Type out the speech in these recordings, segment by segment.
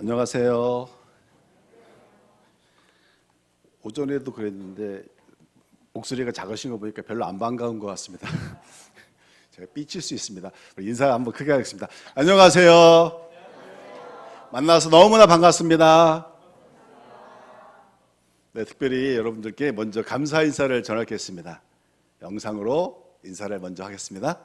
안녕하세요. 오전에도 그랬는데 목소리가 작으신 거 보니까 별로 안 반가운 것 같습니다. 제가 삐칠 수 있습니다. 인사 한번 크게 하겠습니다. 안녕하세요. 만나서 너무나 반갑습니다. 네, 특별히 여러분들께 먼저 감사 인사를 전하겠습니다. 영상으로 인사를 먼저 하겠습니다.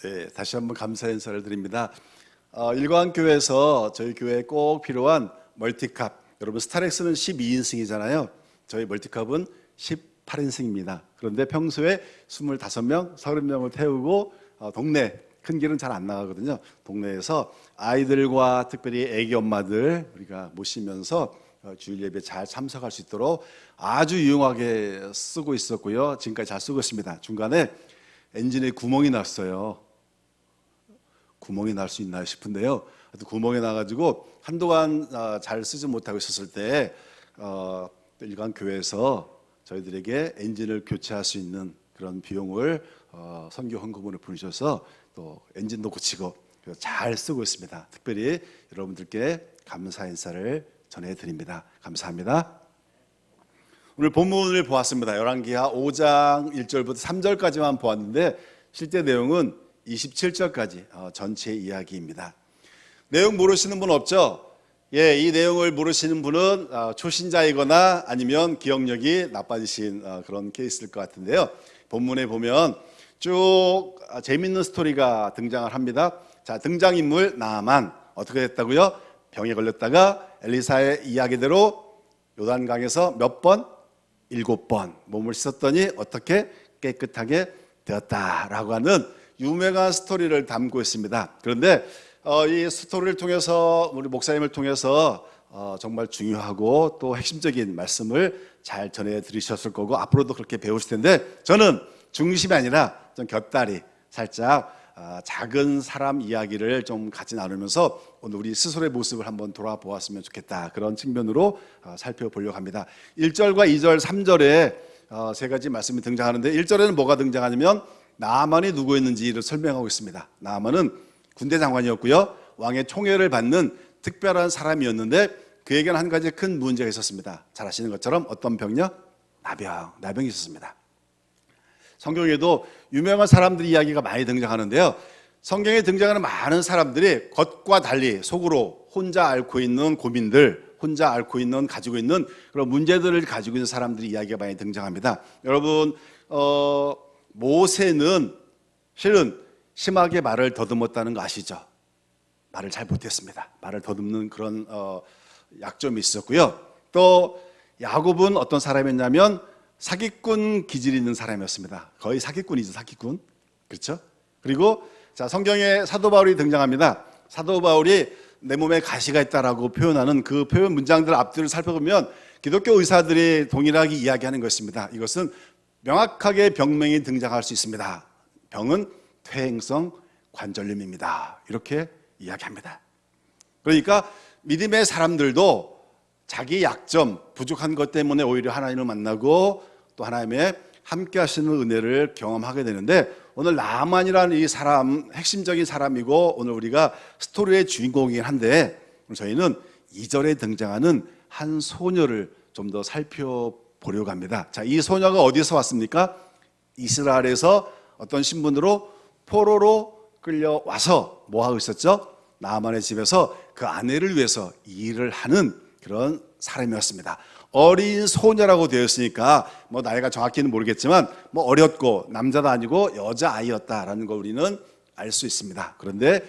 네, 다시 한번 감사 인사를 드립니다. 일광교회에서 저희 교회에 꼭 필요한 멀티캅, 여러분 스타렉스는 12인승이잖아요. 저희 멀티캅은 18인승입니다. 그런데 평소에 25명, 30명을 태우고 동네, 큰 길은 잘 안 나가거든요. 동네에서 아이들과 특별히 애기 엄마들 우리가 모시면서 주일 예배 잘 참석할 수 있도록 아주 유용하게 쓰고 있었고요. 지금까지 잘 쓰고 있습니다. 중간에 엔진에 구멍이 났어요. 구멍이 날 수 있나 싶은데요. 구멍이 나가지고 한동안 잘 쓰지 못하고 있었을 때 일광교회에서 저희들에게 엔진을 교체할 수 있는 그런 비용을 선교 헌금으로 부르셔서 또 엔진도 고치고 잘 쓰고 있습니다. 특별히 여러분들께 감사 인사를 전해드립니다. 감사합니다. 오늘 본문을 보았습니다. 열왕기하 5장 1절부터 3절까지만 보았는데 실제 내용은 27절까지 전체 이야기입니다. 내용 모르시는 분 없죠? 예, 이 내용을 모르시는 분은 초신자이거나 아니면 기억력이 나빠지신 그런 케이스일 것 같은데요. 본문에 보면 쭉 재밌는 스토리가 등장을 합니다. 자, 등장인물 나아만 어떻게 됐다고요? 병에 걸렸다가 엘리사의 이야기대로 요단강에서 몇 번? 7번 몸을 씻었더니 어떻게 깨끗하게 되었다라고 하는 유명한 스토리를 담고 있습니다. 그런데 이 스토리를 통해서 우리 목사님을 통해서 정말 중요하고 또 핵심적인 말씀을 잘 전해 들으셨을 거고 앞으로도 그렇게 배우실 텐데 저는 중심이 아니라 좀 곁다리 살짝 작은 사람 이야기를 좀 같이 나누면서 오늘 우리 스스로의 모습을 한번 돌아보았으면 좋겠다. 그런 측면으로 살펴보려고 합니다. 1절과 2절, 3절에 세 가지 말씀이 등장하는데 1절에는 뭐가 등장하냐면 나아만이 누구였는지를 설명하고 있습니다. 나아만은 군대 장관이었고요. 왕의 총애를 받는 특별한 사람이었는데 그에게는 한 가지 큰 문제가 있었습니다. 잘 아시는 것처럼 어떤 병요? 나병이 있었습니다. 성경에도 유명한 사람들 이야기가 많이 등장하는데요. 성경에 등장하는 많은 사람들이 겉과 달리 속으로 혼자 앓고 있는 고민들, 혼자 앓고 있는 가지고 있는 그런 문제들을 가지고 있는 사람들이 이야기가 많이 등장합니다. 여러분 모세는 실은 심하게 말을 더듬었다는 거 아시죠? 말을 잘 못했습니다. 말을 더듬는 그런 약점이 있었고요. 또 야곱은 어떤 사람이었냐면 사기꾼 기질이 있는 사람이었습니다. 거의 사기꾼이죠, 사기꾼. 그렇죠? 그리고 자, 성경에 사도 바울이 등장합니다. 사도 바울이 내 몸에 가시가 있다라고 표현하는 그 표현 문장들 앞뒤를 살펴보면 기독교 의사들이 동일하게 이야기하는 것입니다. 이것은 명확하게 병명이 등장할 수 있습니다. 병은 퇴행성 관절염입니다. 이렇게 이야기합니다. 그러니까 믿음의 사람들도 자기 약점, 부족한 것 때문에 오히려 하나님을 만나고 또 하나님의 함께 하시는 은혜를 경험하게 되는데 오늘 나만이라는 이 사람, 핵심적인 사람이고 오늘 우리가 스토리의 주인공이긴 한데 저희는 2절에 등장하는 한 소녀를 좀 더 살펴보려고 합니다. 자, 이 소녀가 어디서 왔습니까? 이스라엘에서 어떤 신분으로 포로로 끌려와서 뭐하고 있었죠? 나아만의 집에서 그 아내를 위해서 일을 하는 그런 사람이었습니다. 어린 소녀라고 되어 있으니까 뭐 나이가 정확히는 모르겠지만 뭐 어렸고 남자도 아니고 여자아이였다라는 걸 우리는 알 수 있습니다. 그런데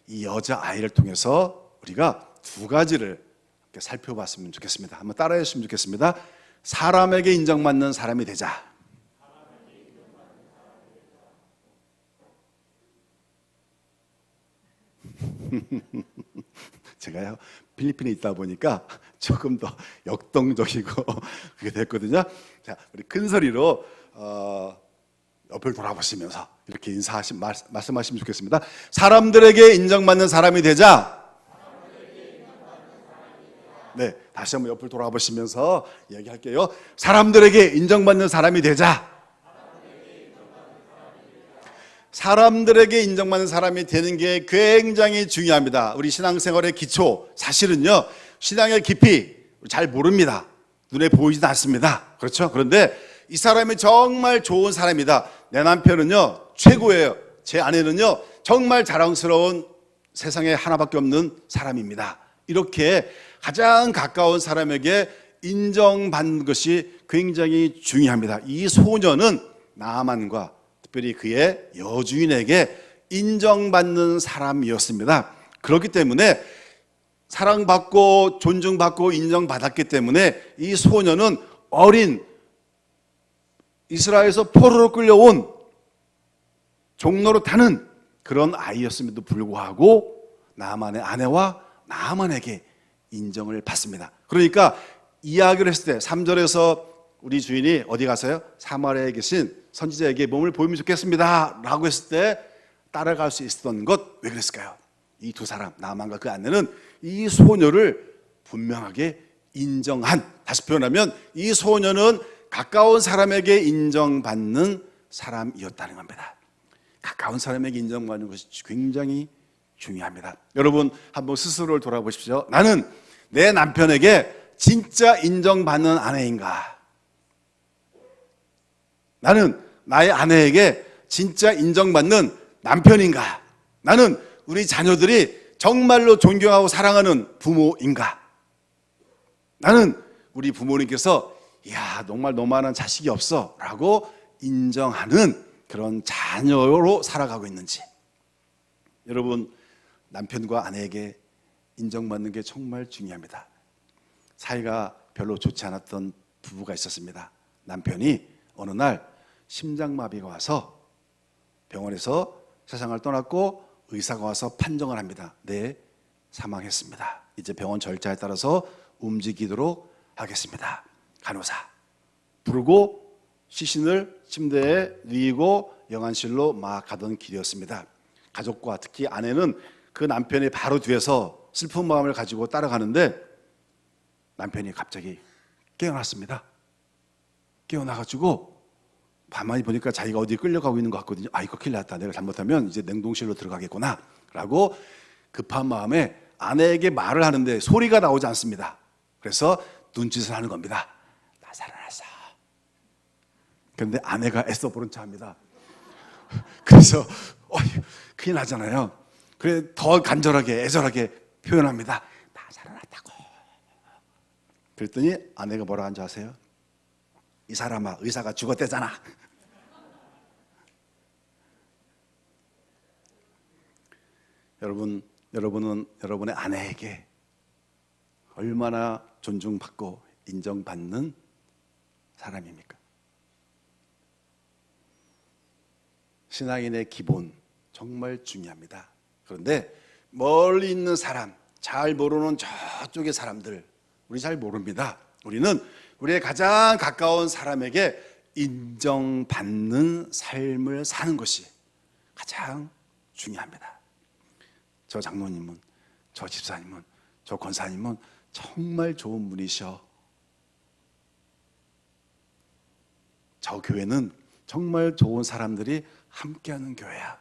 이 여자아이를 통해서 우리가 두 가지를 이렇게 살펴봤으면 좋겠습니다. 한번 따라해 주시면 좋겠습니다. 사람에게 인정받는 사람이 되자. 제가요 필리핀에 있다 보니까 조금 더 역동적이고 그게 됐거든요. 자, 우리 큰 소리로 옆을 돌아보시면서 이렇게 말씀하시면 좋겠습니다. 사람들에게 인정받는 사람이 되자. 네, 다시 한번 옆을 돌아보시면서 이야기할게요. 사람들에게 인정받는 사람이 되자. 사람들에게 인정받는 사람이 되는 게 굉장히 중요합니다. 우리 신앙생활의 기초, 사실은요 신앙의 깊이 잘 모릅니다. 눈에 보이지도 않습니다. 그렇죠? 그런데 이 사람이 정말 좋은 사람이다. 내 남편은요 최고예요. 제 아내는요 정말 자랑스러운 세상에 하나밖에 없는 사람입니다. 이렇게 가장 가까운 사람에게 인정받는 것이 굉장히 중요합니다. 이 소녀는 나아만과 특별히 그의 여주인에게 인정받는 사람이었습니다. 그렇기 때문에 사랑받고 존중받고 인정받았기 때문에 이 소녀는 어린 이스라엘에서 포로로 끌려온 종로로 타는 그런 아이였음에도 불구하고 나아만의 아내와 나아만에게 인정을 받습니다. 그러니까 이야기를 했을 때 3절에서 우리 주인이 어디 가서요? 사마리아에 계신 선지자에게 몸을 보이면 좋겠습니다 라고 했을 때 따라갈 수 있었던 것 왜 그랬을까요? 이 두 사람 나아만과 그 아내는 이 소녀를 분명하게 인정한, 다시 표현하면 이 소녀는 가까운 사람에게 인정받는 사람이었다는 겁니다. 가까운 사람에게 인정받는 것이 굉장히 중요합니다. 여러분 한번 스스로를 돌아보십시오. 나는 내 남편에게 진짜 인정받는 아내인가? 나는 나의 아내에게 진짜 인정받는 남편인가? 나는 우리 자녀들이 정말로 존경하고 사랑하는 부모인가? 나는 우리 부모님께서 야 정말 너만한 자식이 없어 라고 인정하는 그런 자녀로 살아가고 있는지. 여러분 남편과 아내에게 인정받는 게 정말 중요합니다. 사이가 별로 좋지 않았던 부부가 있었습니다. 남편이 어느 날 심장마비가 와서 병원에서 세상을 떠났고 의사가 와서 판정을 합니다. 네, 사망했습니다. 이제 병원 절차에 따라서 움직이도록 하겠습니다. 간호사 부르고 시신을 침대에 누이고 영안실로 막 가던 길이었습니다. 가족과 특히 아내는 그 남편이 바로 뒤에서 슬픈 마음을 가지고 따라가는데 남편이 갑자기 깨어났습니다. 깨어나가지고 가만히 보니까 자기가 어디 끌려가고 있는 것 같거든요. 아 이거 큰일 났다. 내가 잘못하면 이제 냉동실로 들어가겠구나 라고 급한 마음에 아내에게 말을 하는데 소리가 나오지 않습니다. 그래서 눈짓을 하는 겁니다. 나 살아났어. 그런데 아내가 애써 보는 척합니다. 그래서 큰일 나잖아요. 그래 더 간절하게 애절하게 표현합니다. 나 살아났다고. 그랬더니 아내가 뭐라 한지 아세요? 이 사람아 의사가 죽었대잖아. 여러분은 여러분의 아내에게 얼마나 존중받고 인정받는 사람입니까? 신앙인의 기본 정말 중요합니다. 그런데 멀리 있는 사람, 잘 모르는 저쪽의 사람들 우리 잘 모릅니다. 우리는 우리의 가장 가까운 사람에게 인정받는 삶을 사는 것이 가장 중요합니다. 저 장로님은, 저 집사님은, 저 권사님은 정말 좋은 분이셔. 저 교회는 정말 좋은 사람들이 함께하는 교회야.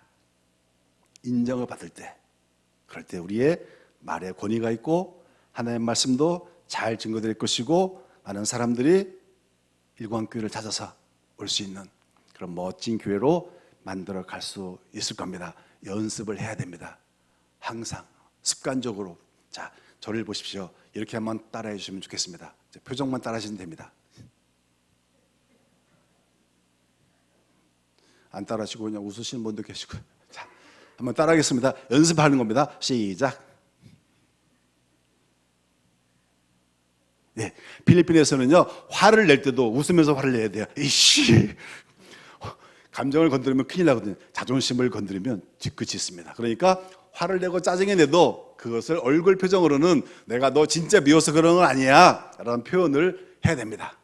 인정을 받을 때, 그럴 때 우리의 말에 권위가 있고 하나님의 말씀도 잘 증거될 것이고 많은 사람들이 일광교회를 찾아서 올 수 있는 그런 멋진 교회로 만들어 갈 수 있을 겁니다. 연습을 해야 됩니다. 항상 습관적으로. 자, 저를 보십시오. 이렇게 한번 따라해 주시면 좋겠습니다. 표정만 따라하시면 됩니다. 안 따라하시고 그냥 웃으시는 분도 계시고. 자, 한번 따라하겠습니다. 연습하는 겁니다. 시작. 네, 필리핀에서는요 화를 낼 때도 웃으면서 화를 내야 돼요. 이씨, 감정을 건드리면 큰일 나거든요. 자존심을 건드리면 뒤끝이 있습니다. 그러니까 화를 내고 짜증이 내도 그것을 얼굴 표정으로는 내가 너 진짜 미워서 그런 건 아니야 라는 표현을 해야 됩니다.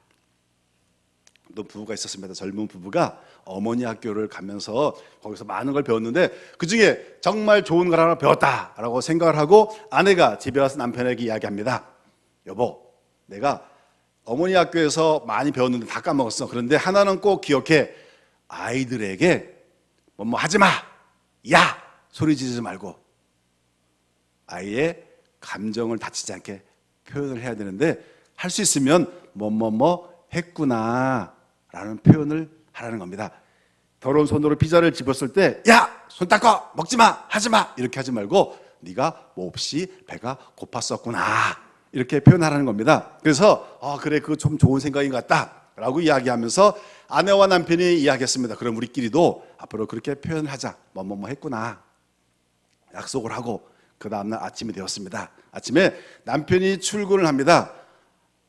또 부부가 있었습니다. 젊은 부부가 어머니 학교를 가면서 거기서 많은 걸 배웠는데 그중에 정말 좋은 걸 하나 배웠다라고 생각을 하고 아내가 집에 와서 남편에게 이야기합니다. 여보, 내가 어머니 학교에서 많이 배웠는데 다 까먹었어. 그런데 하나는 꼭 기억해. 아이들에게 뭐뭐 하지 마, 야 소리 지르지 말고 아이의 감정을 다치지 않게 표현을 해야 되는데 할 수 있으면 뭐뭐뭐 했구나 라는 표현을 하라는 겁니다. 더러운 손으로 피자를 집었을 때 야 손 닦아, 먹지 마, 하지 마 이렇게 하지 말고 네가 몹시 배가 고팠었구나 이렇게 표현하라는 겁니다. 그래서 그래 그거 좀 좋은 생각인 것 같다 라고 이야기하면서 아내와 남편이 이야기했습니다. 그럼 우리끼리도 앞으로 그렇게 표현하자. 뭐뭐뭐 했구나 약속을 하고 그 다음날 아침이 되었습니다. 아침에 남편이 출근을 합니다.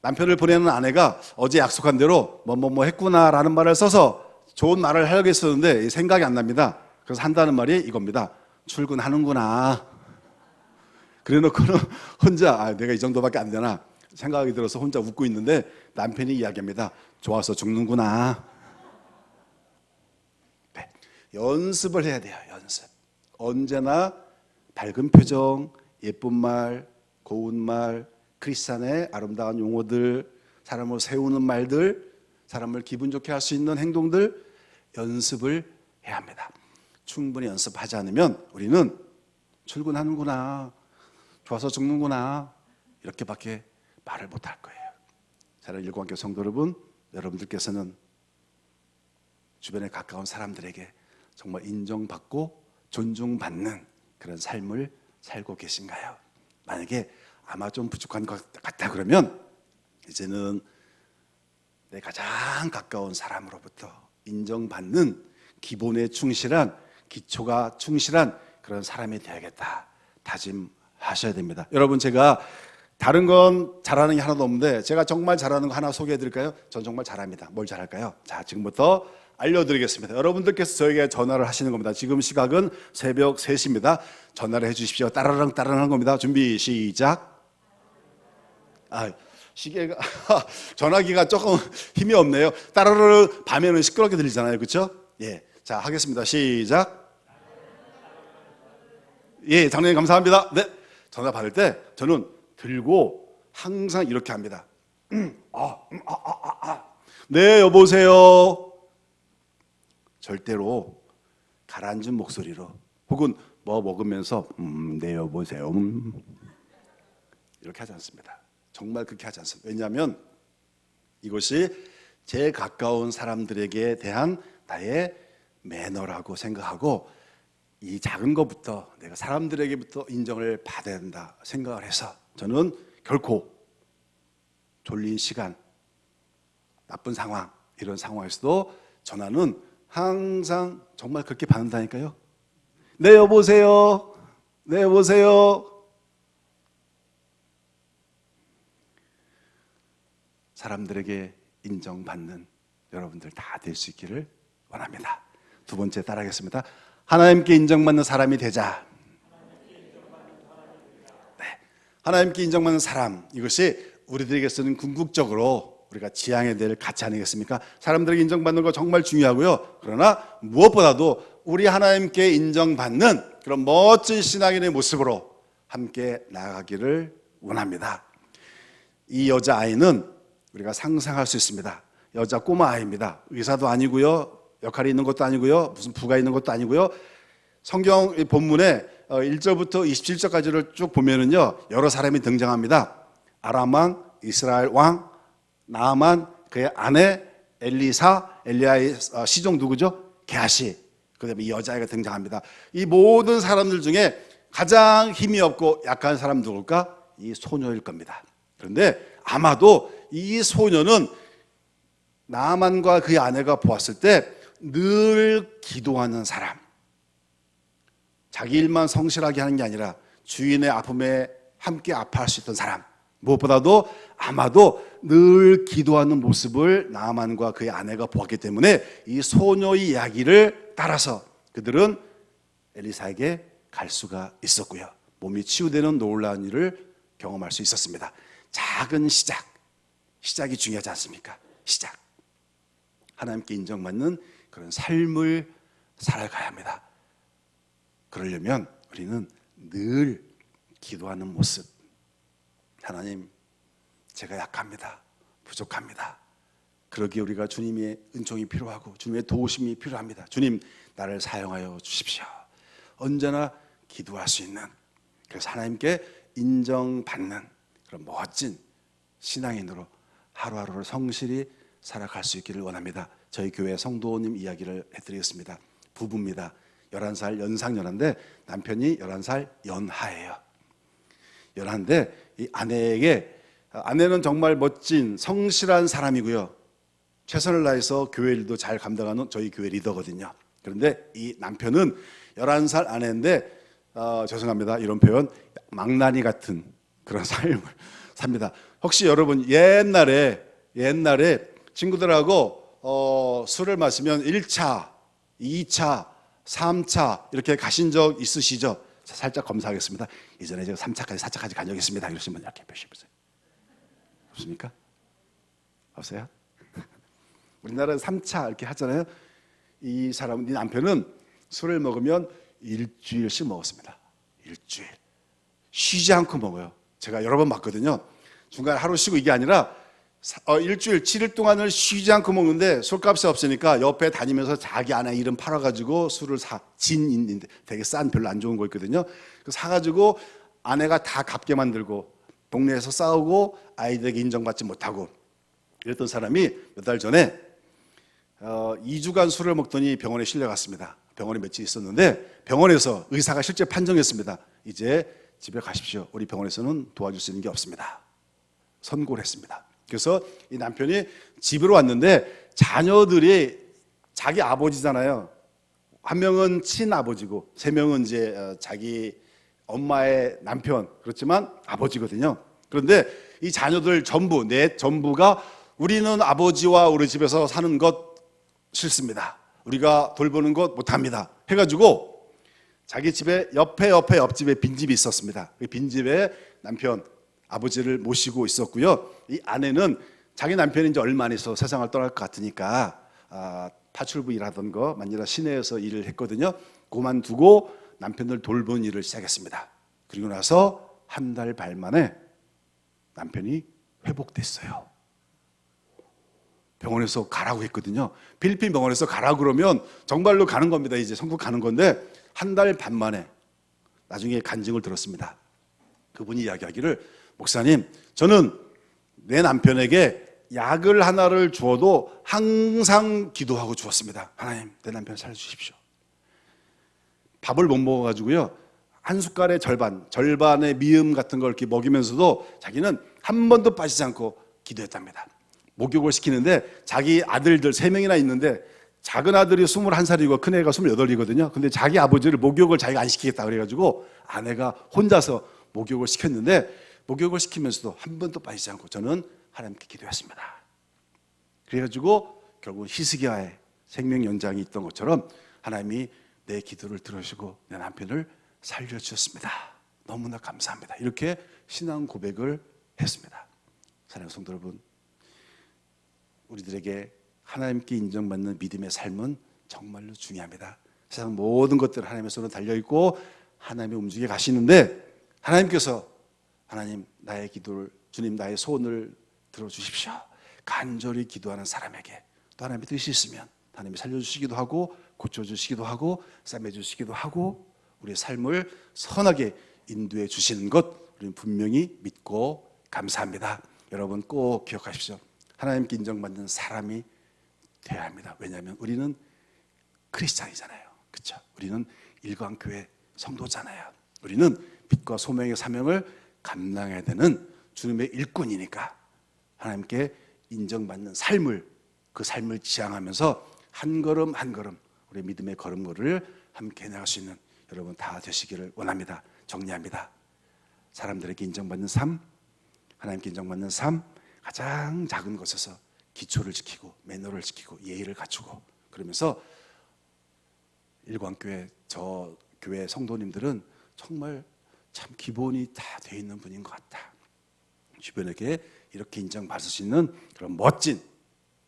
남편을 보내는 아내가 어제 약속한 대로 뭐뭐뭐 했구나 라는 말을 써서 좋은 말을 하려고 했었는데 생각이 안 납니다. 그래서 한다는 말이 이겁니다. 출근하는구나. 그래 놓고는 혼자 내가 이 정도밖에 안 되나 생각이 들어서 혼자 웃고 있는데 남편이 이야기합니다. 좋아서 죽는구나. 네, 연습을 해야 돼요. 연습. 언제나 밝은 표정, 예쁜 말, 고운 말, 크리스찬의 아름다운 용어들, 사람을 세우는 말들, 사람을 기분 좋게 할 수 있는 행동들 연습을 해야 합니다. 충분히 연습하지 않으면 우리는 출근하는구나, 좋아서 죽는구나 이렇게밖에 말을 못할 거예요. 사랑하는 일광교 성도 여러분, 여러분들께서는 주변에 가까운 사람들에게 정말 인정받고 존중받는 그런 삶을 살고 계신가요? 만약에 아마 좀 부족한 것 같다 그러면 이제는 내 가장 가까운 사람으로부터 인정받는 기본에 충실한, 기초가 충실한 그런 사람이 되어야겠다 다짐하셔야 됩니다. 여러분, 제가 다른 건 잘하는 게 하나도 없는데 제가 정말 잘하는 거 하나 소개해 드릴까요? 전 정말 잘합니다. 뭘 잘할까요? 자, 지금부터 알려드리겠습니다. 여러분들께서 저에게 전화를 하시는 겁니다. 지금 시각은 새벽 3시입니다. 전화를 해 주십시오. 따라랑 하는 겁니다. 준비 시작. 시계가 전화기가 조금 힘이 없네요. 따라르 밤에는 시끄럽게 들리잖아요. 그렇죠? 예. 자, 하겠습니다. 시작. 예, 장로님 감사합니다. 네. 전화 받을 때 저는 들고 항상 이렇게 합니다. 네, 여보세요. 절대로 가라앉은 목소리로 혹은 뭐 먹으면서 네, 여보세요. 이렇게 하지 않습니다. 정말 그렇게 하지 않습니다. 왜냐하면 이것이 제일 가까운 사람들에게 대한 나의 매너라고 생각하고 이 작은 것부터 내가 사람들에게부터 인정을 받아야 된다 생각을 해서 저는 결코 졸린 시간, 나쁜 상황 이런 상황에서도 전화는 항상 정말 그렇게 받는다니까요. 네, 여보세요. 네, 여보세요. 사람들에게 인정받는 여러분들 다 될 수 있기를 원합니다. 두 번째 따라하겠습니다. 하나님께 인정받는 사람이 되자. 네, 하나님께 인정받는 사람, 이것이 우리들에게서는 궁극적으로 우리가 지향해야 될 가치 아니겠습니까? 사람들에게 인정받는 거 정말 중요하고요. 그러나 무엇보다도 우리 하나님께 인정받는 그런 멋진 신앙인의 모습으로 함께 나아가기를 원합니다. 이 여자아이는 우리가 상상할 수 있습니다. 여자 꼬마 아이입니다. 의사도 아니고요, 역할이 있는 것도 아니고요, 무슨 부가 있는 것도 아니고요. 성경 본문에 1절부터 27절까지를 쭉 보면은요, 여러 사람이 등장합니다. 아람 왕, 이스라엘 왕, 나아만, 그의 아내 엘리사, 엘리야의 시종 누구죠? 게하시. 그다음에 이 여자아이가 등장합니다. 이 모든 사람들 중에 가장 힘이 없고 약한 사람 누굴까? 이 소녀일 겁니다. 그런데 아마도 이 소녀는 나만과 그의 아내가 보았을 때 늘 기도하는 사람, 자기 일만 성실하게 하는 게 아니라 주인의 아픔에 함께 아파할 수 있던 사람, 무엇보다도 아마도 늘 기도하는 모습을 나만과 그의 아내가 보았기 때문에 이 소녀의 이야기를 따라서 그들은 엘리사에게 갈 수가 있었고요, 몸이 치유되는 놀라운 일을 경험할 수 있었습니다. 작은 시작이 중요하지 않습니까? 시작. 하나님께 인정받는 그런 삶을 살아가야 합니다. 그러려면 우리는 늘 기도하는 모습, 하나님, 제가 약합니다, 부족합니다. 그러기에 우리가 주님의 은총이 필요하고 주님의 도우심이 필요합니다. 주님, 나를 사용하여 주십시오. 언제나 기도할 수 있는, 그래서 하나님께 인정받는 그런 멋진 신앙인으로 하루하루를 성실히 살아갈 수 있기를 원합니다. 저희 교회 성도님 이야기를 해드리겠습니다. 부부입니다. 11살 연상연하인데 남편이 11살 연하예요. 연하인데 이 아내는 정말 멋진 성실한 사람이고요, 최선을 다해서 교회 일도 잘 감당하는 저희 교회 리더거든요. 그런데 이 남편은 11살 아내인데 죄송합니다, 이런 표현, 망나니 같은 그런 삶을 삽니다. 혹시 여러분 옛날에 친구들하고 술을 마시면 1차, 2차, 3차 이렇게 가신 적 있으시죠? 살짝 검사하겠습니다. 이전에 제가 3차까지 4차까지 간 적 있습니다. 이러신 분 이렇게 표시해보세요. 없습니까? 없어요? 우리나라는 3차 이렇게 하잖아요. 이 남편은 술을 먹으면 일주일씩 먹었습니다. 일주일. 쉬지 않고 먹어요. 제가 여러 번 봤거든요. 중간에 하루 쉬고 이게 아니라 일주일 7일 동안을 쉬지 않고 먹는데 술값이 없으니까 옆에 다니면서 자기 아내 이름 팔아가지고 술을 진인데 되게 싼 별로 안 좋은 거 있거든요. 사가지고 아내가 다 갚게 만들고 동네에서 싸우고 아이들에게 인정받지 못하고 이랬던 사람이 몇 달 전에 2주간 술을 먹더니 병원에 실려갔습니다. 병원에 며칠 있었는데 병원에서 의사가 실제 판정했습니다. 이제 집에 가십시오. 우리 병원에서는 도와줄 수 있는 게 없습니다. 선고를 했습니다. 그래서 이 남편이 집으로 왔는데 자녀들이 자기 아버지잖아요. 한 명은 친아버지고 3명은 이제 자기 엄마의 남편, 그렇지만 아버지거든요. 그런데 이 자녀들 전부가 우리는 아버지와 우리 집에서 사는 것 싫습니다, 우리가 돌보는 것 못합니다 해가지고 자기 집에 옆집에 빈집이 있었습니다. 그 빈집에 남편 아버지를 모시고 있었고요. 이 아내는 자기 남편이 이제 얼마 안 있어 세상을 떠날 것 같으니까 파출부 일하던 거 만일에 시내에서 일을 했거든요. 그만두고 남편을 돌보는 일을 시작했습니다. 그리고 나서 한 달 반 만에 남편이 회복됐어요. 병원에서 가라고 했거든요. 필리핀 병원에서 가라고 그러면 정말로 가는 겁니다. 이제 천국 가는 건데 한 달 반 만에 나중에 간증을 들었습니다. 그분이 이야기하기를, 목사님, 저는 내 남편에게 약을 하나를 주어도 항상 기도하고 주었습니다. 하나님, 내 남편 살려주십시오. 밥을 못 먹어가지고요, 한 숟갈의 절반의 미음 같은 걸 이렇게 먹이면서도 자기는 한 번도 빠지지 않고 기도했답니다. 목욕을 시키는데 자기 아들들 3명이나 있는데 작은 아들이 21살이고 큰 애가 28이거든요. 근데 자기 아버지를 목욕을 자기가 안 시키겠다 그래가지고 아내가 혼자서 목욕을 시켰는데 목욕을 시키면서도 한 번도 빠지지 않고 저는 하나님께 기도했습니다. 그래가지고 결국 히스기야의 생명 연장이 있던 것처럼 하나님이 내 기도를 들으시고 내 남편을 살려주셨습니다. 너무나 감사합니다. 이렇게 신앙 고백을 했습니다. 사랑하는 성도 여러분, 우리들에게 하나님께 인정받는 믿음의 삶은 정말로 중요합니다. 세상 모든 것들 하나님의 손에 달려있고 하나님이 움직여 가시는데 하나님께서 하나님, 나의 기도를, 주님 나의 소원을 들어주십시오. 간절히 기도하는 사람에게 또 하나님의 뜻이 있으면 하나님이 살려주시기도 하고 고쳐주시기도 하고 싸매주시기도 하고 우리의 삶을 선하게 인도해 주시는 것 우리는 분명히 믿고 감사합니다. 여러분 꼭 기억하십시오. 하나님께 인정받는 사람이 되어야 합니다. 왜냐하면 우리는 크리스찬이잖아요. 그렇죠? 우리는 일광교회 성도잖아요. 우리는 빛과 소명의 사명을 감당해야 되는 주님의 일꾼이니까 하나님께 인정받는 삶을, 그 삶을 지향하면서 한 걸음 한 걸음 우리 믿음의 걸음걸이를 함께 나갈 수 있는 여러분 다 되시기를 원합니다. 정리합니다. 사람들에게 인정받는 삶, 하나님께 인정받는 삶, 가장 작은 것에서 기초를 지키고 매너를 지키고 예의를 갖추고, 그러면서 일광교회 저 교회 성도님들은 정말 참 기본이 다 돼 있는 분인 것 같다. 주변에게 이렇게 인정받을 수 있는 그런 멋진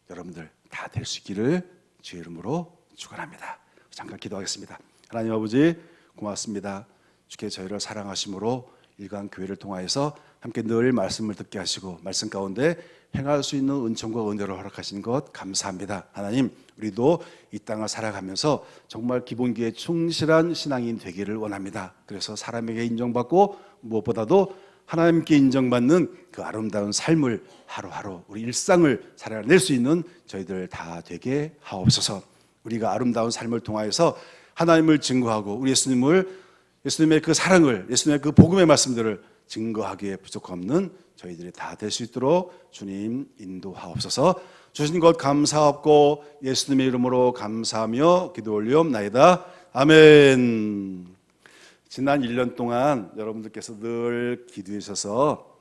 여러분들 다 될 수 있기를 주의 이름으로 축원합니다. 잠깐 기도하겠습니다. 하나님 아버지 고맙습니다. 주께 저희를 사랑하심으로 일광교회를 통하여서 함께 늘 말씀을 듣게 하시고 말씀 가운데 행할 수 있는 은총과 은혜를 허락하신 것 감사합니다. 하나님, 우리도 이 땅을 살아가면서 정말 기본기에 충실한 신앙인 되기를 원합니다. 그래서 사람에게 인정받고 무엇보다도 하나님께 인정받는 그 아름다운 삶을 하루하루 우리 일상을 살아낼 수 있는 저희들 다 되게 하옵소서. 우리가 아름다운 삶을 통하여서 하나님을 증거하고 우리 예수님의 그 사랑을, 예수님의 그 복음의 말씀들을 증거하기에 부족함없는 저희들이 다 될 수 있도록 주님 인도하옵소서. 주신 것 감사하옵고 예수님의 이름으로 감사하며 기도 올리옵나이다. 아멘. 지난 1년 동안 여러분들께서 늘 기도해 주셔서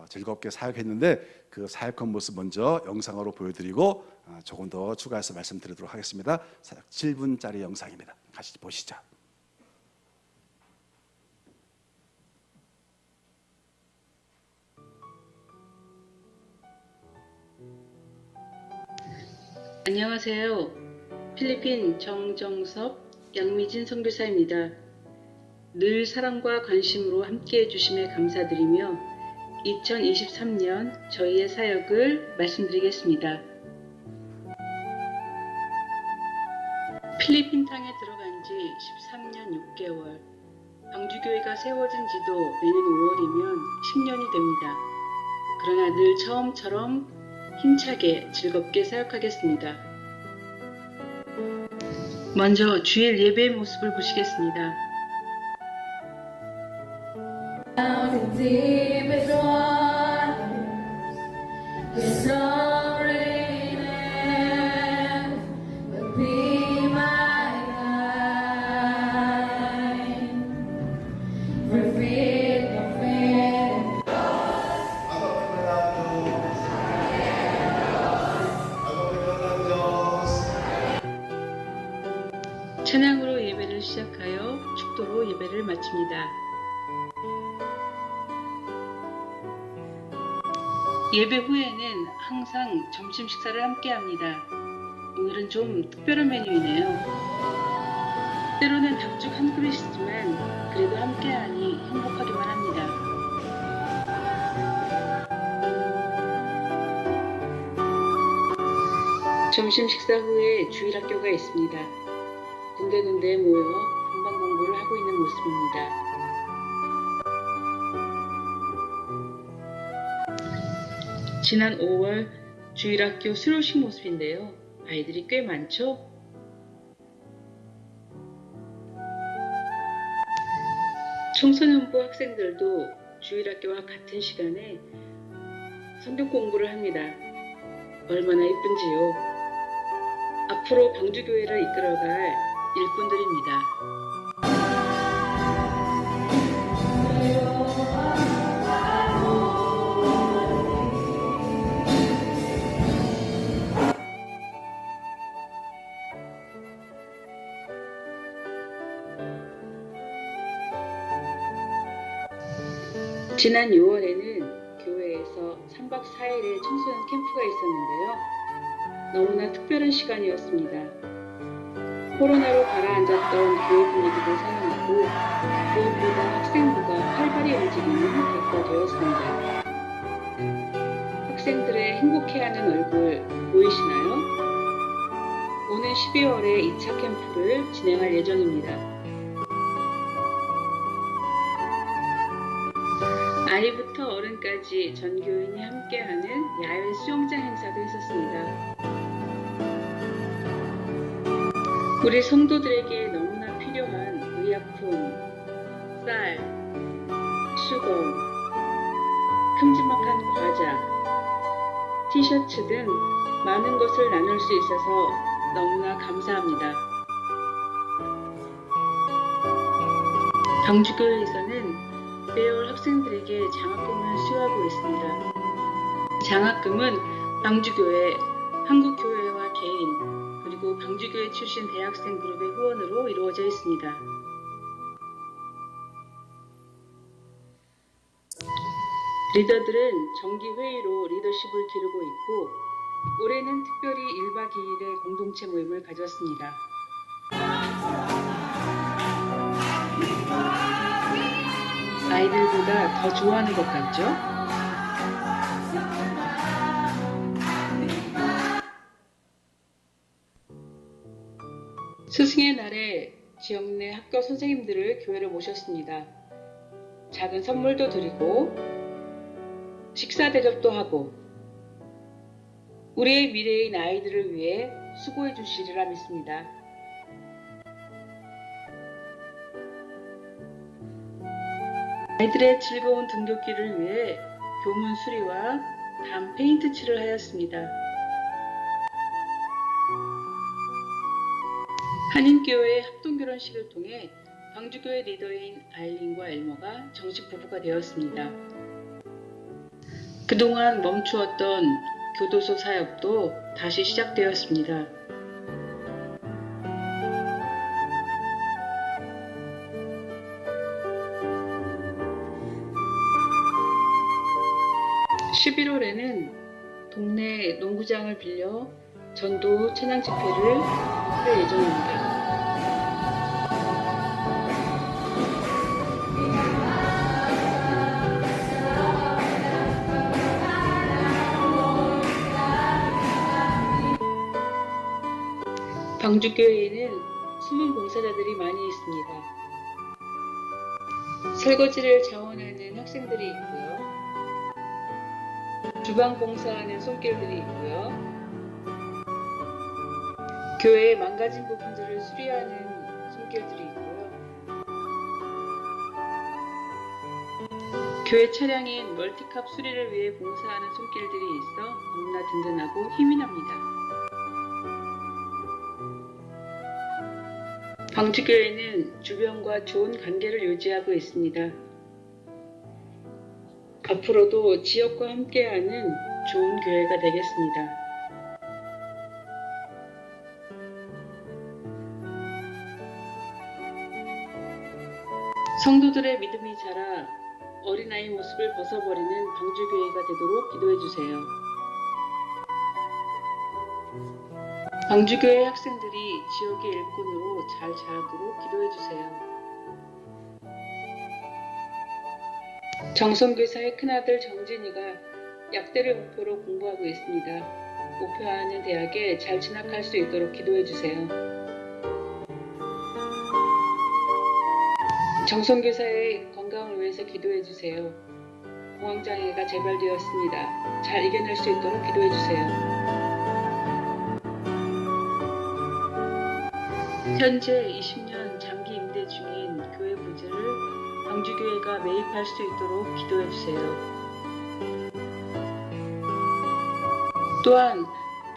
즐겁게 사역했는데 그 사역한 모습 먼저 영상으로 보여드리고 조금 더 추가해서 말씀드리도록 하겠습니다. 7분짜리 영상입니다. 같이 보시죠. 안녕하세요. 필리핀 정정섭 양미진 선교사입니다. 늘 사랑과 관심으로 함께해 주심에 감사드리며 2023년 저희의 사역을 말씀드리겠습니다. 필리핀 땅에 들어간 지 13년 6개월, 방주교회가 세워진 지도 내년 5월이면 10년이 됩니다. 그러나 늘 처음처럼 힘차게 즐겁게 사역하겠습니다. 먼저 주일 예배의 모습을 보시겠습니다. 찬양으로 예배를 시작하여 축도로 예배를 마칩니다. 예배 후에는 항상 점심 식사를 함께 합니다. 오늘은 좀 특별한 메뉴이네요. 때로는 닭죽 한 그릇이지만 그래도 함께하니 행복하기만 합니다. 점심 식사 후에 주일학교가 있습니다. 군데군데 모여 분반 공부를 하고 있는 모습입니다. 지난 5월 주일학교 수료식 모습인데요. 아이들이 꽤 많죠? 청소년부 학생들도 주일학교와 같은 시간에 성경 공부를 합니다. 얼마나 예쁜지요. 앞으로 방주교회를 이끌어갈 일꾼들입니다. 지난 6월에는 교회에서 3박 4일의 청소년 캠프가 있었는데요. 너무나 특별한 시간이었습니다. 코로나로 가라앉았던 교회 분위기도 살아나고 무엇보다 학생부가 활발히 움직이는 계기가 되었습니다. 학생들의 행복해하는 얼굴 보이시나요? 오는 12월에 2차 캠프를 진행할 예정입니다. 아이부터 어른까지 전 교인이 함께하는 야외 수영장 행사도 있었습니다. 우리 성도들에게 너무나 필요한 의약품, 쌀, 수건, 큼지막한 과자, 티셔츠 등 많은 것을 나눌 수 있어서 너무나 감사합니다. 방주교회에서는 매월 학생들에게 장학금을 수여하고 있습니다. 장학금은 방주교회, 한국교회와 개인, 그리고 방주교회 출신 대학생 그룹의 후원으로 이루어져 있습니다. 리더들은 정기회의로 리더십을 기르고 있고 올해는 특별히 1박 2일의 공동체 모임을 가졌습니다. 아이들보다 더 좋아하는 것 같죠? 스승의 날에 지역 내 학교 선생님들을 교회로 모셨습니다. 작은 선물도 드리고 식사 대접도 하고 우리의 미래인 아이들을 위해 수고해 주시리라 믿습니다. 아이들의 즐거운 등굣길을 위해 교문 수리와 담 페인트 칠을 하였습니다. 한인교회 합동결혼식을 통해 방주교회 리더인 아일린과 엘머가 정식 부부가 되었습니다. 그동안 멈추었던 교도소 사역도 다시 시작되었습니다. (11월에는) 동네 농구장을 빌려 전도 찬양 집회를 할 예정입니다. 방주교회에는 숨은 봉사자들이 많이 있습니다. 설거지를 자원하는 학생들이 있고요. 주방 봉사하는 손길들이 있고요. 교회의 망가진 부분들을 수리하는 손길들이 있고요. 교회 차량인 멀티캅 수리를 위해 봉사하는 손길들이 있어 너무나 든든하고 힘이 납니다. 방주교회는 주변과 좋은 관계를 유지하고 있습니다. 앞으로도 지역과 함께하는 좋은 교회가 되겠습니다. 성도들의 믿음이 자라 어린아이 모습을 벗어버리는 방주교회가 되도록 기도해주세요. 방주교회 학생들이 지역의 일꾼으로 잘 자라도록 기도해주세요. 정성교사의 큰아들 정진이가 약대를 목표로 공부하고 있습니다. 목표하는 대학에 잘 진학할 수 있도록 기도해주세요. 정성교사의 건강을 위해서 기도해주세요. 공황장애가 재발되었습니다. 잘 이겨낼 수 있도록 기도해주세요. 현재 20년 장기 임대 중인 교회 부지를 방주교회가 매입할 수 있도록 기도해주세요. 또한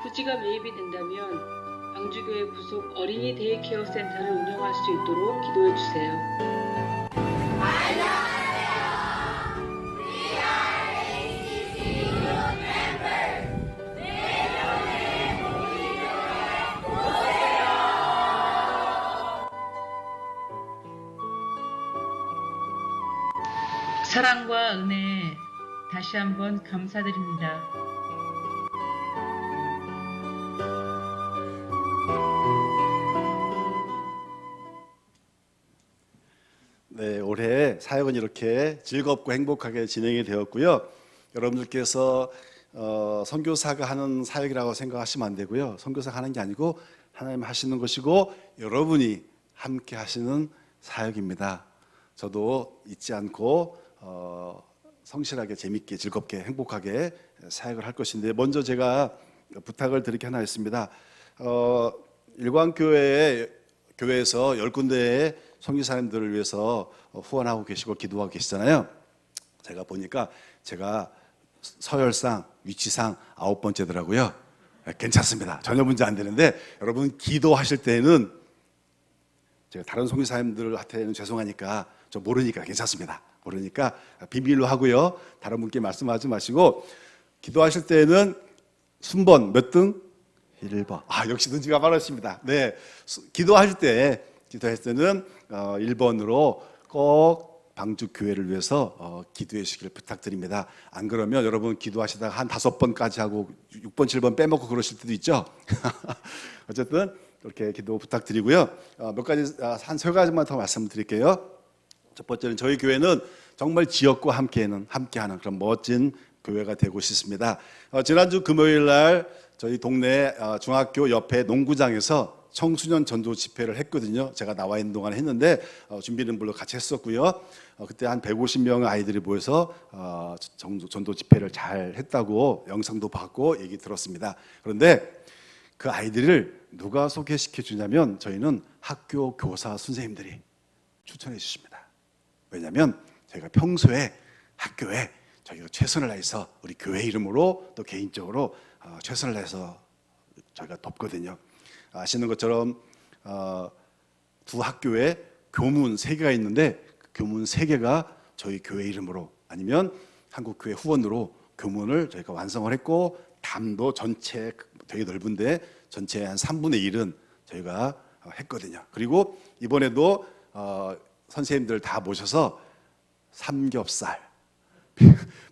부지가 매입이 된다면 방주교회 부속 어린이 데이케어 센터를 운영할 수 있도록 기도해주세요. 사랑과 은혜에 다시 한번 감사드립니다. 네, 올해 사역은 이렇게 즐겁고 행복하게 진행이 되었고요. 여러분들께서 선교사가 하는 사역이라고 생각하시면 안 되고요. 선교사가 하는 게 아니고 하나님 하시는 것이고 여러분이 함께 하시는 사역입니다. 저도 잊지 않고 성실하게 재밌게 즐겁게 행복하게 사역을 할 것인데 먼저 제가 부탁을 드릴 게 하나 있습니다. 일광교회에서 10군데의 선교사님들을 위해서 후원하고 계시고 기도하고 계시잖아요. 제가 보니까 제가 서열상, 위치상 9번째더라고요. 괜찮습니다. 전혀 문제 안 되는데 여러분 기도하실 때는 제가 다른 선교사님들한테는 죄송하니까 저 모르니까 괜찮습니다. 모르니까 비밀로 하고요. 다른 분께 말씀하지 마시고 기도하실 때는 순번 몇 등? 1번. 역시 눈치가 빠르십니다. 네, 기도할 때는 1번으로 꼭 방주 교회를 위해서 기도해 주시기를 부탁드립니다. 안 그러면 여러분 기도하시다가 한 5번까지 하고 6번, 7번 빼먹고 그러실 때도 있죠. 어쨌든 이렇게 기도 부탁드리고요. 몇 가지 한 3가지만 더 말씀드릴게요. 첫 번째는 저희 교회는 정말 지역과 함께하는 그런 멋진 교회가 되고 싶습니다. 지난주 금요일 날 저희 동네 중학교 옆에 농구장에서 청소년 전도 집회를 했거든요. 제가 나와 있는 동안에 했는데 준비는 물론 같이 했었고요. 그때 한 150명 아이들이 모여서 전도 집회를 잘 했다고 영상도 봤고 얘기 들었습니다. 그런데 그 아이들을 누가 소개시켜 주냐면 저희는 학교 교사 선생님들이 추천해 주십니다. 왜냐하면 저희가 평소에 학교에 저희가 최선을 다해서 우리 교회 이름으로 또 개인적으로 최선을 다해서 저희가 돕거든요. 아시는 것처럼 두 학교에 교문 3개가 있는데 그 교문 3개가 저희 교회 이름으로 아니면 한국교회 후원으로 교문을 저희가 완성을 했고 담도 전체 되게 넓은데 전체 한 3분의 1은 저희가 했거든요. 그리고 이번에도 선생님들 다 모셔서 삼겹살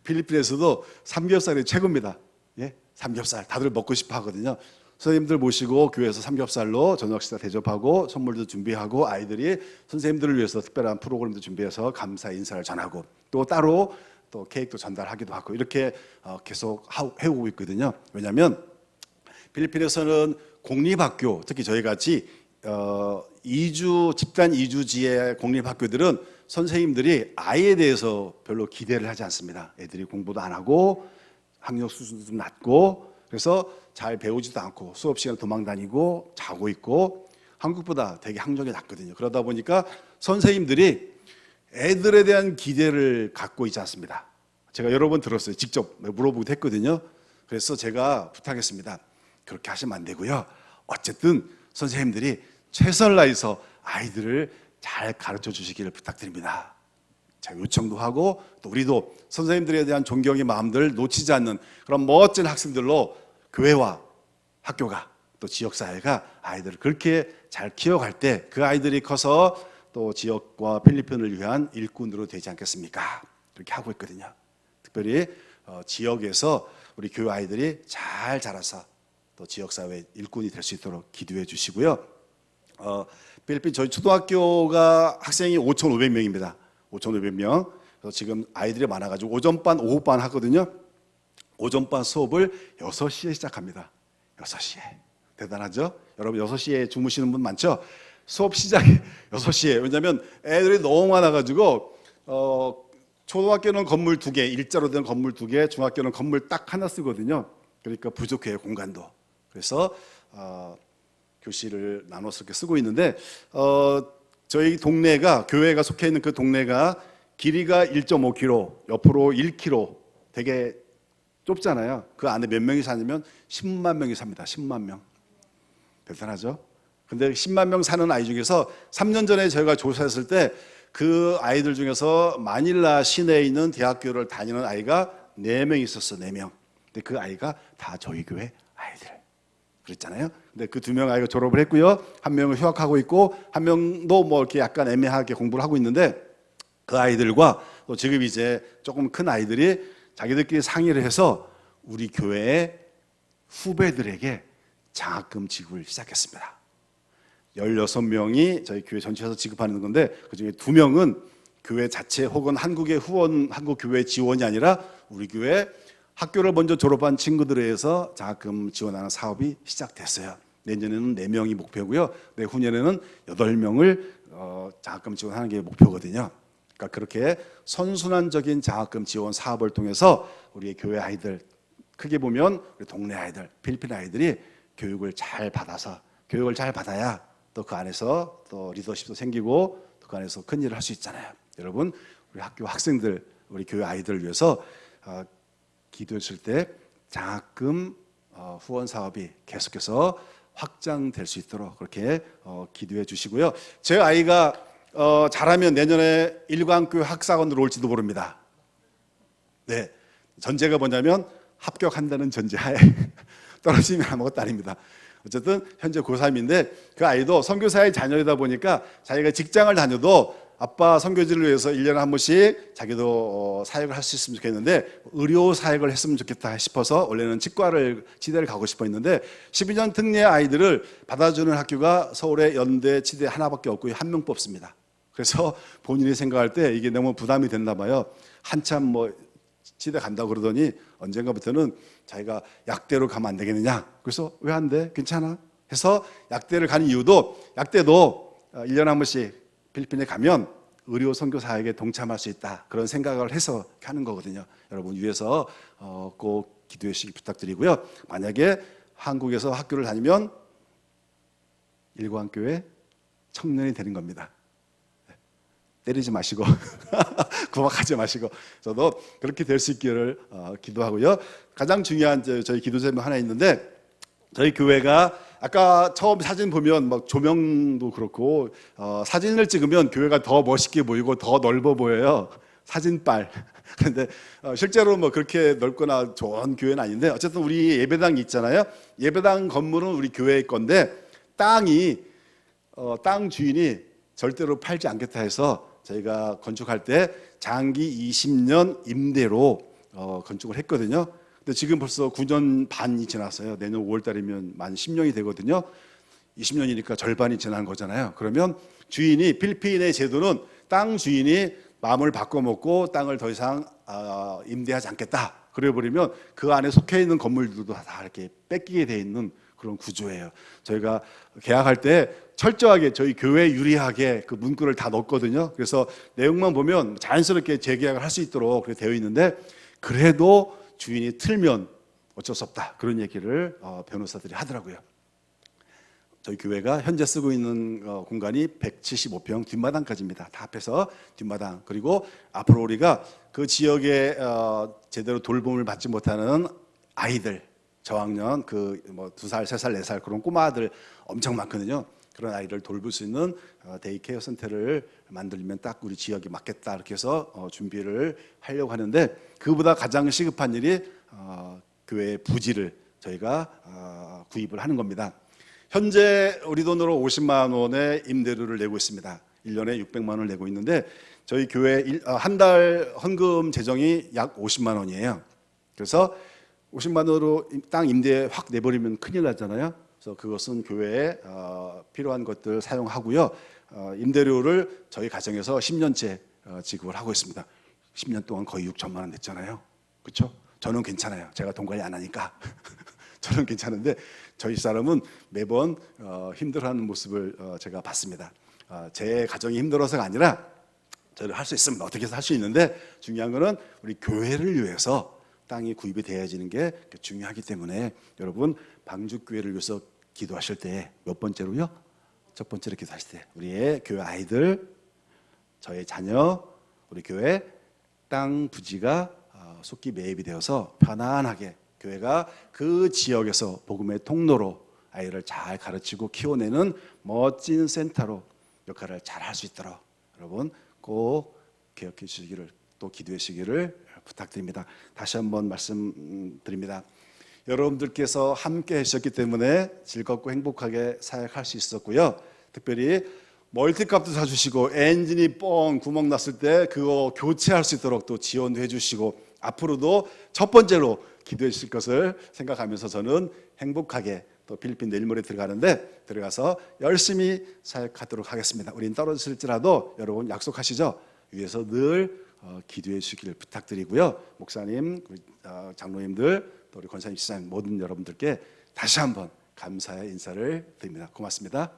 필리핀에서도 삼겹살이 최고입니다. 예? 삼겹살 다들 먹고 싶어 하거든요. 선생님들 모시고 교회에서 삼겹살로 저녁 식사 대접하고 선물도 준비하고 아이들이 선생님들을 위해서 특별한 프로그램도 준비해서 감사 인사를 전하고 또 따로 또 케이크도 전달하기도 하고 이렇게 계속 해오고 있거든요. 왜냐하면 필리핀에서는 공립학교 특히 저희 같이 집단 이주지의 공립학교들은 선생님들이 아이에 대해서 별로 기대를 하지 않습니다. 애들이 공부도 안 하고 학력 수준도 좀 낮고 그래서 잘 배우지도 않고 수업 시간에 도망다니고 자고 있고 한국보다 되게 학력이 낮거든요. 그러다 보니까 선생님들이 애들에 대한 기대를 갖고 있지 않습니다. 제가 여러 번 들었어요. 직접 물어보기도 했거든요. 그래서 제가 부탁했습니다. 그렇게 하시면 안 되고요. 어쨌든 선생님들이 최선을 다해서 아이들을 잘 가르쳐 주시기를 부탁드립니다. 제가 요청도 하고 또 우리도 선생님들에 대한 존경의 마음들을 놓치지 않는 그런 멋진 학생들로 교회와 학교가 또 지역사회가 아이들을 그렇게 잘 키워갈 때 그 아이들이 커서 또 지역과 필리핀을 위한 일꾼으로 되지 않겠습니까? 그렇게 하고 있거든요. 특별히 지역에서 우리 교회 아이들이 잘 자라서 또 지역사회 일꾼이 될 수 있도록 기도해 주시고요. 필리핀 저희 초등학교가 학생이 5,500명입니다. 5,500명. 그래서 지금 아이들이 많아가지고 오전반, 오후반 하거든요. 오전반 수업을 6시에 시작합니다. 6시에. 대단하죠? 여러분 6시에 주무시는 분 많죠? 수업 시작이 6시에. 왜냐하면 애들이 너무 많아가지고 초등학교는 건물 2개, 일자로 된 건물 2개, 중학교는 건물 딱 하나 쓰거든요. 그러니까 부족해요, 공간도. 그래서 교실을 나눠서 이렇게 쓰고 있는데 저희 동네가 교회가 속해 있는 그 동네가 길이가 1.5km, 옆으로 1km 되게 좁잖아요. 그 안에 몇 명이 사냐면 10만 명이 삽니다. 10만 명. 대단하죠? 근데 10만 명 사는 아이 중에서 3년 전에 저희가 조사했을 때 그 아이들 중에서 마닐라 시내에 있는 대학교를 다니는 아이가 4명 있었어. 4명. 근데 그 아이가 다 저희 교회 아이들. 그랬잖아요. 근데 그 2명 아이가 졸업을 했고요. 한 명은 휴학하고 있고 한 명도 뭐 이렇게 약간 애매하게 공부를 하고 있는데 그 아이들과 또 지금 이제 조금 큰 아이들이 자기들끼리 상의를 해서 우리 교회의 후배들에게 장학금 지급을 시작했습니다. 16명이 저희 교회 전체에서 지급하는 건데 그중에 2명은 교회 자체 혹은 한국의 후원, 한국 교회 지원이 아니라 우리 교회 학교를 먼저 졸업한 친구들에 의해서 장학금 지원하는 사업이 시작됐어요. 내년에는 4명이 목표고요. 내후년에는 8명을 장학금 지원하는 게 목표거든요. 그러니까 그렇게 선순환적인 장학금 지원 사업을 통해서 우리 교회 아이들, 크게 보면 우리 동네 아이들, 필리핀 아이들이 교육을 잘 받아서 교육을 잘 받아야 또 그 안에서 또 리더십도 생기고 또 그 안에서 큰 일을 할 수 있잖아요. 여러분 우리 학교 학생들, 우리 교회 아이들을 위해서 기도해 주실 때 장학금 후원 사업이 계속해서 확장될 수 있도록 그렇게 기도해 주시고요. 제 아이가 잘하면 내년에 일광교회 학사관으로 올지도 모릅니다. 네, 전제가 뭐냐면 합격한다는 전제하에 떨어지면 아무것도 아닙니다. 어쨌든 현재 고3인데 그 아이도 선교사의 자녀이다 보니까 자기가 직장을 다녀도 아빠 선교지를 위해서 1년에 한 번씩 자기도 사역을 할 수 있으면 좋겠는데 의료 사역을 했으면 좋겠다 싶어서 원래는 치대를 가고 싶어 했는데 12년 특례 아이들을 받아주는 학교가 서울의 연대 치대 하나밖에 없고 한 명 뽑습니다. 그래서 본인이 생각할 때 이게 너무 부담이 됐나 봐요. 한참 뭐 치대 간다고 그러더니 언젠가부터는 자기가 약대로 가면 안 되겠느냐. 그래서 왜 안 돼? 괜찮아. 해서 약대를 가는 이유도 약대도 1년에 한 번씩 필리핀에 가면 의료 선교 사역에 동참할 수 있다. 그런 생각을 해서 하는 거거든요. 여러분 위해서 꼭 기도해 주시기 부탁드리고요. 만약에 한국에서 학교를 다니면 일광교회 청년이 되는 겁니다. 때리지 마시고 구박하지 마시고 저도 그렇게 될 수 있기를 기도하고요. 가장 중요한 저희 기도 제목 하나 있는데 저희 교회가 아까 처음 사진 보면 막 조명도 그렇고 사진을 찍으면 교회가 더 멋있게 보이고 더 넓어 보여요. 사진빨. 그런데 실제로 뭐 그렇게 넓거나 좋은 교회는 아닌데 어쨌든 우리 예배당이 있잖아요. 예배당 건물은 우리 교회의 건데 땅 주인이 절대로 팔지 않겠다 해서 저희가 건축할 때 장기 20년 임대로 건축을 했거든요. 근데 지금 벌써 9년 반이 지났어요. 내년 5월 달이면 만 10년이 되거든요. 20년이니까 절반이 지난 거잖아요. 그러면 주인이 필리핀의 제도는 땅 주인이 마음을 바꿔먹고 땅을 더 이상 임대하지 않겠다. 그래버리면 그 안에 속해 있는 건물들도 다 이렇게 뺏기게 돼 있는 그런 구조예요. 저희가 계약할 때 철저하게 저희 교회 유리하게 그 문구를 다 넣었거든요. 그래서 내용만 보면 자연스럽게 재계약을 할 수 있도록 그렇게 되어 있는데 그래도 주인이 틀면 어쩔 수 없다. 그런 얘기를 변호사들이 하더라고요. 저희 교회가 현재 쓰고 있는 공간이 175평 뒷마당까지입니다. 다 합해서 뒷마당. 그리고 앞으로 우리가 그 지역에 제대로 돌봄을 받지 못하는 아이들, 저학년 그 뭐 2살, 3살, 4살 그런 꼬마 아들 엄청 많거든요. 그런 아이를 돌볼 수 있는 데이케어 센터를 만들면 딱 우리 지역에 맞겠다 이렇게 해서 준비를 하려고 하는데 그보다 가장 시급한 일이 교회 부지를 저희가 구입을 하는 겁니다. 현재 우리 돈으로 50만 원의 임대료를 내고 있습니다. 1년에 600만 원을 내고 있는데 저희 교회 한 달 헌금 재정이 약 50만 원이에요. 그래서 50만 원으로 땅 임대 확 내버리면 큰일 나잖아요. 그래서 그것은 교회에 필요한 것들 사용하고요. 임대료를 저희 가정에서 10년째 지급을 하고 있습니다. 10년 동안 거의 6천만 원 냈잖아요. 그렇죠? 저는 괜찮아요. 제가 돈 관리 안 하니까. 저는 괜찮은데 저희 사람은 매번 힘들어하는 모습을 제가 봤습니다. 제 가정이 힘들어서가 아니라 저를 할 수 있으면 어떻게 해서 할 수 있는데 중요한 거는 우리 교회를 위해서 땅이 구입이 되어지는 게 중요하기 때문에 여러분 방주교회를 위해서 기도하실 때 몇 번째로요? 첫 번째로 기도하실 때 우리의 교회 아이들, 저의 자녀, 우리 교회 땅 부지가 속기 매입이 되어서 편안하게 교회가 그 지역에서 복음의 통로로 아이를 잘 가르치고 키워내는 멋진 센터로 역할을 잘 할 수 있도록 여러분 꼭 기억해 주시기를 또 기도해 주시기를 부탁드립니다. 다시 한번 말씀드립니다. 여러분들께서 함께 하셨기 때문에 즐겁고 행복하게 사역할 수 있었고요. 특별히 멀티값도 사주시고 엔진이 뻥 구멍 났을 때 그거 교체할 수 있도록 또 지원도 해주시고 앞으로도 첫 번째로 기도해 주실 것을 생각하면서 저는 행복하게 또 필리핀 내일 모레 들어가서 열심히 사역하도록 하겠습니다. 우린 떨어질지라도 여러분 약속하시죠? 위에서 늘 기도해 주시기를 부탁드리고요. 목사님, 장로님들, 또 우리 권사님, 시장 모든 여러분들께 다시 한번 감사의 인사를 드립니다. 고맙습니다.